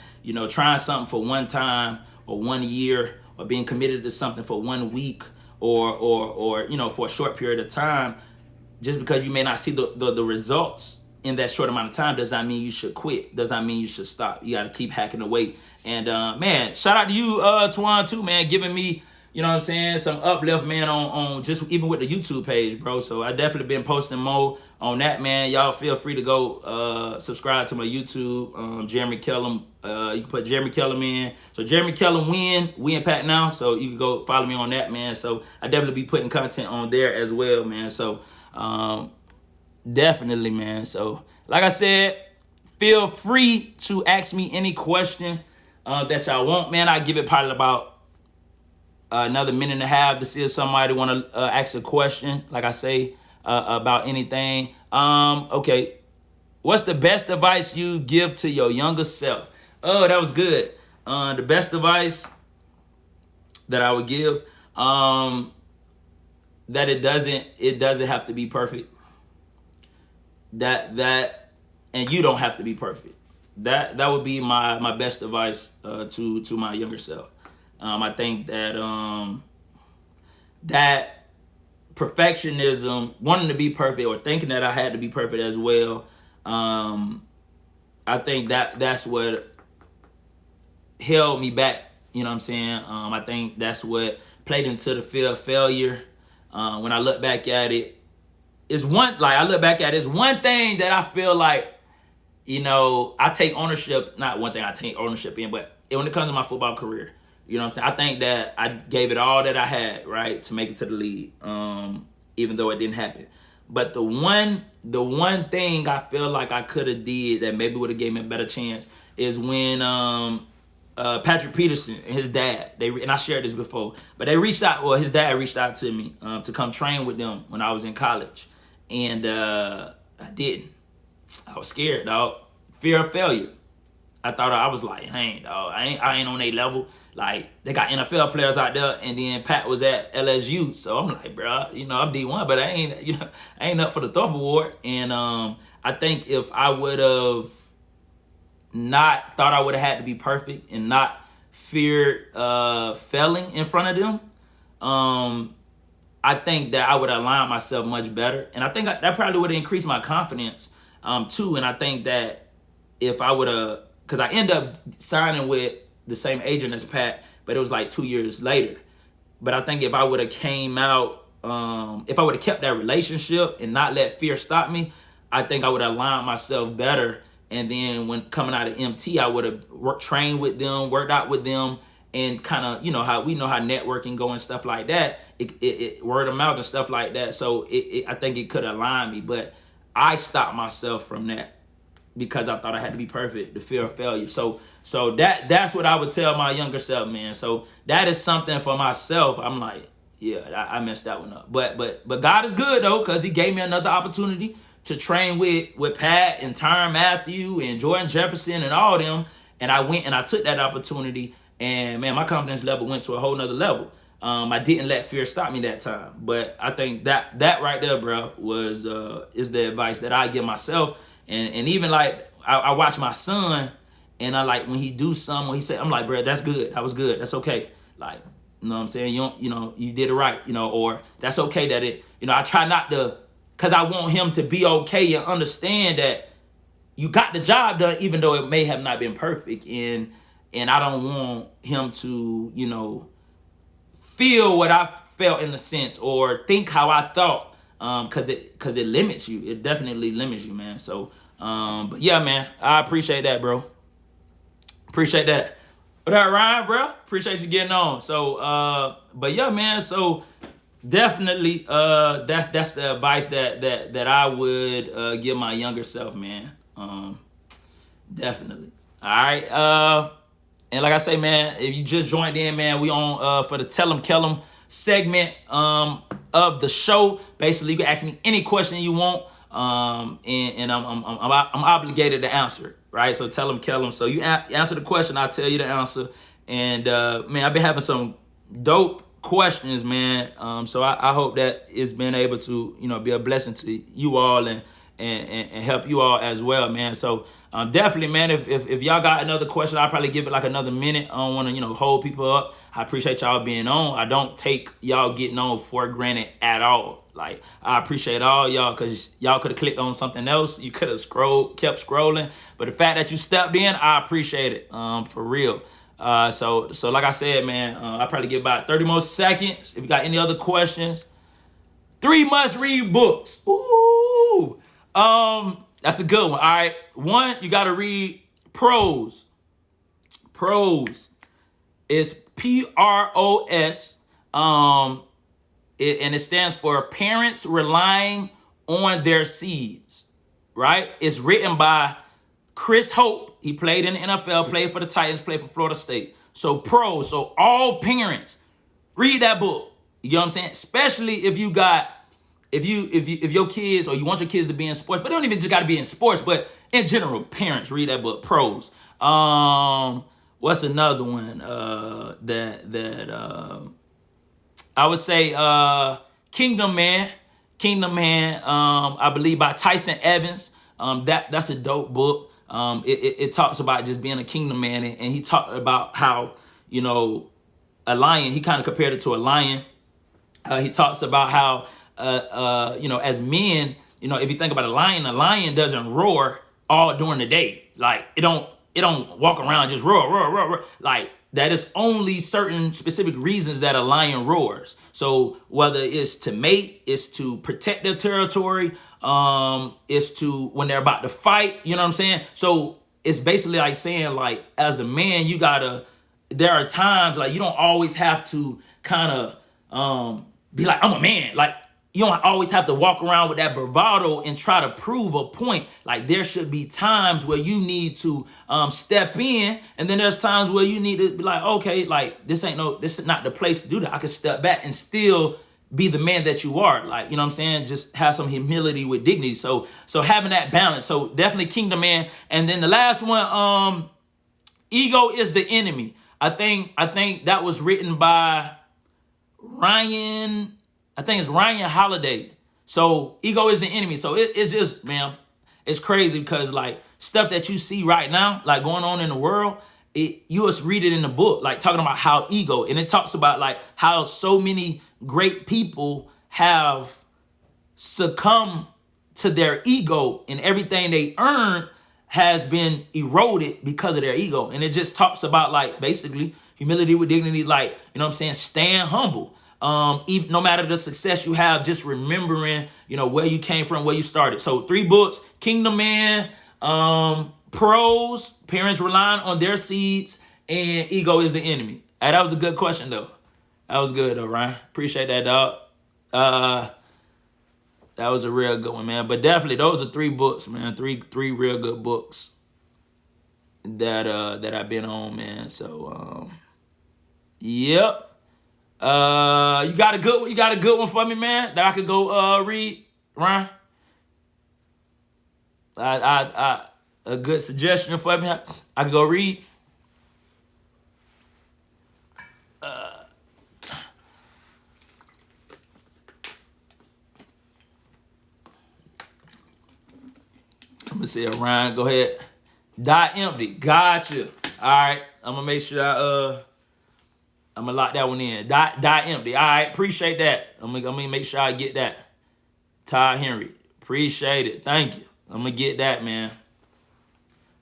trying something for one time or 1 year or being committed to something for 1 week or for a short period of time, just because you may not see the results in that short amount of time does not mean you should quit. Does not mean you should stop. You got to keep hacking away. And, man, shout out to you, Twan, too, man, giving me, some uplift, man, on just even with the YouTube page, bro. So I definitely been posting more on that, man. Y'all feel free to go subscribe to my YouTube, Jeremy Kellem. You can put Jeremy Kellem in. So Jeremy Kellem we in Pat now. So you can go follow me on that, man. So I definitely be putting content on there as well, man. So definitely, man. So like I said, feel free to ask me any question that y'all want, man. I give it probably about another minute and a half to see if somebody want to ask a question, like I say, about anything. Okay. What's the best advice you give to your younger self? Oh, that was good. The best advice that I would give, that it doesn't have to be perfect. And you don't have to be perfect. That would be my best advice to my younger self. I think that that perfectionism, wanting to be perfect or thinking that I had to be perfect as well, I think that's what held me back. You know what I'm saying? I think that's what played into the fear of failure. When I look back at it, it's one thing that I feel like, I take ownership, not one thing I take ownership in, but when it comes to my football career, you know what I'm saying? I think that I gave it all that I had, right, to make it to the league, even though it didn't happen. But the one thing I feel like I could have did that maybe would have gave me a better chance is when Patrick Peterson and his dad, and I shared this before, but his dad reached out to me to come train with them when I was in college. And I didn't. I was scared, dog. Fear of failure. I thought I was like, dog, I ain't on their level. Like, they got NFL players out there, and then Pat was at LSU. So I'm like, bro, I'm D1, but I ain't up for the Thorpe Award. And I think if I would have not thought I would have had to be perfect and not feared failing in front of them, I think that I would align myself much better. And I think that probably would have increased my confidence too. And I think that if I would have, because I ended up signing with the same agent as Pat, but it was like 2 years later. But I think if I would have came out, if I would have kept that relationship and not let fear stop me, I think I would have aligned myself better. And then when coming out of MT, I would have trained with them, worked out with them, and kind of, you know how we know how networking go and stuff like that. It word of mouth and stuff like that. So I think it could align me, but I stopped myself from that because I thought I had to be perfect, the fear of failure. So that's what I would tell my younger self, man. So that is something for myself. I'm like, yeah, I messed that one up. But God is good though, because He gave me another opportunity to train with Pat and Tyrann Mathieu and Jordan Jefferson and all them. And I went and I took that opportunity, and man, my confidence level went to a whole nother level. I didn't let fear stop me that time. But I think that right there, bro, was is the advice that I give myself. And even like I watch my son, and I like when he do something, when he say, I'm like, bro, that's good. That was good. That's okay. Like, you know what I'm saying? You did it right, or that's okay that it, I try not to, because I want him to be okay and understand that you got the job done, even though it may have not been perfect. And I don't want him to, feel what I felt in a sense, or think how I thought, because it limits you. It definitely limits you, man. So, but yeah, man, I appreciate that, bro. Appreciate that. What up, Ryan, bro? Appreciate you getting on. So, but yeah, man. So definitely, that's the advice that I would give my younger self, man. Definitely. All right. And like I say, man, if you just joined in, man, we on for the Kellem segment of the show. Basically, you can ask me any question you want, and I'm obligated to answer it, right? So Kellem. So you answer the question, I'll tell you the answer. And man, I've been having some dope questions, man. So I hope that it's been able to be a blessing to you all and help you all as well, man. So definitely, man, if y'all got another question, I'll probably give it like another minute. I don't want to hold people up. I appreciate y'all being on. I don't take y'all getting on for granted at all. Like, I appreciate all y'all, because y'all could have clicked on something else. You could have kept scrolling. But the fact that you stepped in, I appreciate it, for real. So like I said, man, I'll probably give about 30 more seconds. If you got any other questions. 3 must-read books. Ooh. That's a good one. All right. 1, you got to read Prose. Prose is PROS. And it stands for Parents Relying on Their Seeds. Right? It's written by Chris Hope. He played in the NFL, played for the Titans, played for Florida State. So Prose. So all parents, read that book. You know what I'm saying? Especially if you got, if your kids, or you want your kids to be in sports, but they don't even just got to be in sports, but in general, parents, read that book, Prose. What's another one that I would say, Kingdom Man. I believe by Tyson Evans. That's a dope book. It talks about just being a kingdom man, and he talked about how a lion. He kind of compared it to a lion. He talks about how as men, if you think about a lion doesn't roar all during the day. Like it don't walk around just roar. Like that is only certain specific reasons that a lion roars. So whether it's to mate, it's to protect their territory, it's to when they're about to fight, you know what I'm saying? So it's basically like saying, like, as a man, there are times like you don't always have to kind of be like, I'm a man. Like, you don't always have to walk around with that bravado and try to prove a point. Like, there should be times where you need to step in, and then there's times where you need to be like, okay, like this is not the place to do that. I can step back and still be the man that you are. Like, you know what I'm saying? Just have some humility with dignity. So having that balance. So definitely Kingdom Man. And then the last one, Ego is the Enemy. I think that was written by Ryan Holiday. So Ego is the Enemy. So it's just, man, it's crazy because like stuff that you see right now, like going on in the world, you just read it in the book, like talking about how ego, and it talks about like how so many great people have succumbed to their ego, and everything they earned has been eroded because of their ego. And it just talks about like basically humility with dignity, like, you know what I'm saying, staying humble. Even no matter the success you have, just remembering, you know, where you came from, where you started. So 3 books: Kingdom Man, Pros, Parents Relying on Their Seeds, and Ego is the Enemy. Hey, that was a good question though. That was good though, Ryan. Appreciate that, dog. That was a real good one, man. But definitely, those are 3 books, man. Three real good books that I've been on, man. So, yep. You got a good one for me, man, that I could go read, Ryan? A good suggestion for me I could go read. I'm gonna say, Ryan, go ahead. Die Empty. Gotcha. All right. I'm gonna make sure I'm gonna lock that one in. Die Empty. All right. Appreciate that. I'm gonna make sure I get that. Todd Henry. Appreciate it. Thank you. I'm gonna get that, man.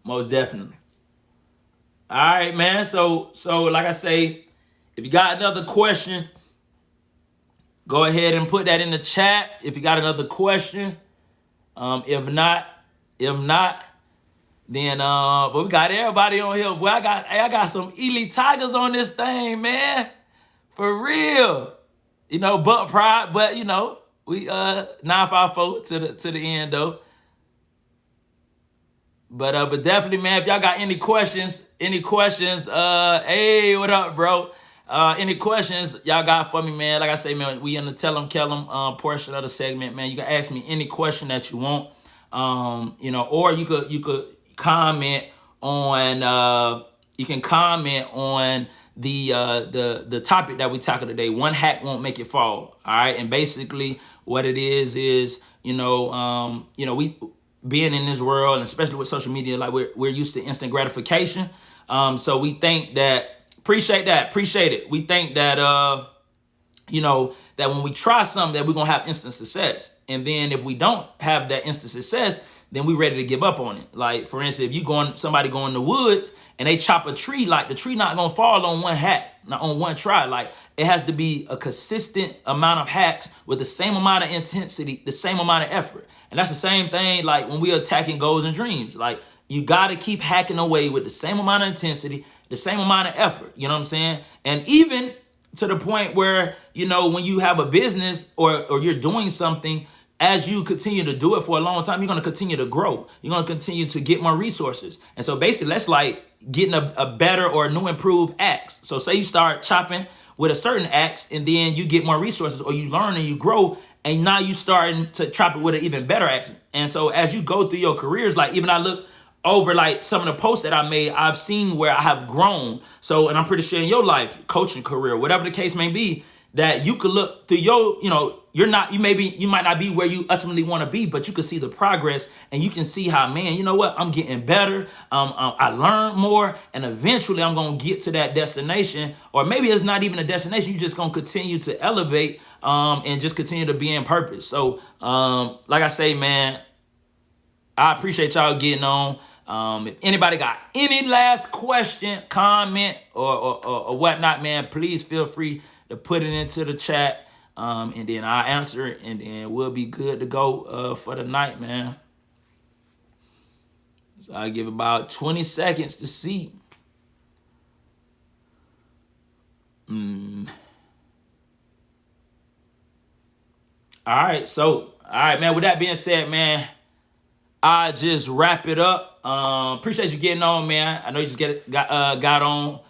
Most definitely. All right, man. So like I say, if you got another question, go ahead and put that in the chat. If you got another question, if not, then but we got everybody on here. Boy, I got some elite tigers on this thing, man. For real. You know, butt pride, but you know, we 954 to the end though. But definitely, man, if y'all got any questions, hey, what up, bro? Any questions y'all got for me, man? Like I say, man, we in the Tell 'em Kellem portion of the segment, man. You can ask me any question that you want. You know, or you could comment on the topic that we tackled today. One hack won't make it fall. All right, and basically what it is you know, we being in this world, and especially with social media, like we're used to instant gratification. So we think that appreciate it. We think that you know, that when we try something that we're gonna have instant success. And then if we don't have that instant success, then we ready to give up on it. Like, for instance, if somebody go in the woods and they chop a tree, like the tree not gonna fall on one hack, not on one try. Like, it has to be a consistent amount of hacks with the same amount of intensity, the same amount of effort. And that's the same thing like when we're attacking goals and dreams. Like, you gotta keep hacking away with the same amount of intensity, the same amount of effort. You know what I'm saying? And even to the point where, you know, when you have a business or you're doing something, as you continue to do it for a long time, you're going to continue to grow. You're going to continue to get more resources. And so basically, that's like getting a better or new improved axe. So say you start chopping with a certain axe, and then you get more resources, or you learn and you grow, and now you starting to chop it with an even better axe. And so as you go through your careers, like even I look over like some of the posts that I made, I've seen where I have grown. So, and I'm pretty sure in your life, coaching career, whatever the case may be, that you could look through your, you know, you might not be where you ultimately want to be, but you can see the progress, and you can see how, man, you know what, I'm getting better. I learn more, and eventually I'm going to get to that destination, or maybe it's not even a destination. You're just going to continue to elevate, and just continue to be in purpose. So, like I say, man, I appreciate y'all getting on. If anybody got any last question, comment, or whatnot, man, please feel free to put it into the chat, and then I'll answer it, and then we'll be good to go for the night, man. So I'll give about 20 seconds to see. All right, man, with that being said, man, I just wrap it up. Appreciate you getting on, man. I know you just got on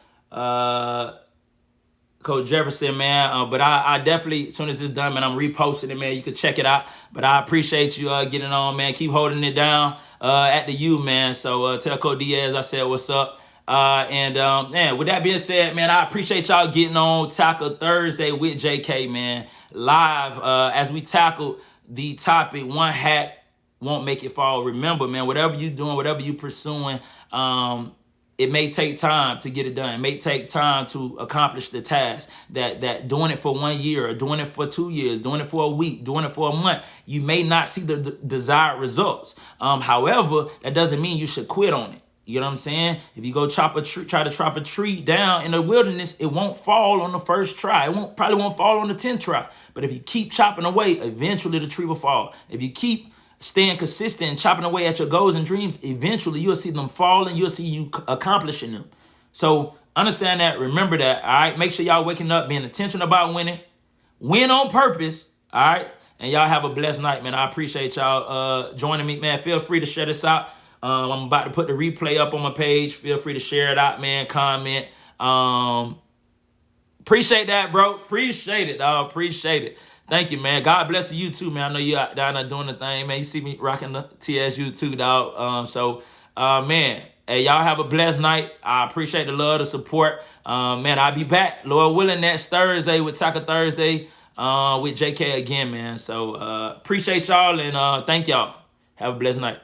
Coach Jefferson, man. But I definitely, as soon as it's done, man, I'm reposting it, man. You can check it out. But I appreciate you getting on, man. Keep holding it down at the U, man. So tell Coach Diaz I said what's up. Man, with that being said, man, I appreciate y'all getting on Tackle Thursday with JK, man. Live as we tackle the topic, one hack won't make it fall. Remember, man, whatever you doing, whatever you pursuing, it may take time to get it done. It may take time to accomplish the task. That doing it for 1 year, or doing it for 2 years, doing it for a week, doing it for a month, you may not see the desired results. However, that doesn't mean you should quit on it. You know what I'm saying? If you go try to chop a tree down in the wilderness, it won't fall on the first try. Probably won't fall on the 10th try. But if you keep chopping away, eventually the tree will fall. If you keep staying consistent and chopping away at your goals and dreams, eventually you'll see them fall and you'll see you accomplishing them. So understand that. Remember that. All right. Make sure y'all waking up, being intentional about winning. Win on purpose. All right. And y'all have a blessed night, man. I appreciate y'all joining me, man. Feel free to share this out. I'm about to put the replay up on my page. Feel free to share it out, man. Comment. Appreciate that, bro. Appreciate it, dog. Appreciate it. Thank you, man. God bless you too, man. I know you out down there doing the thing, man. You see me rocking the TSU too, dog. Man, hey, y'all have a blessed night. I appreciate the love, the support. Man, I'll be back, Lord willing, next Thursday with Taco Thursday with JK again, man. So appreciate y'all and thank y'all. Have a blessed night.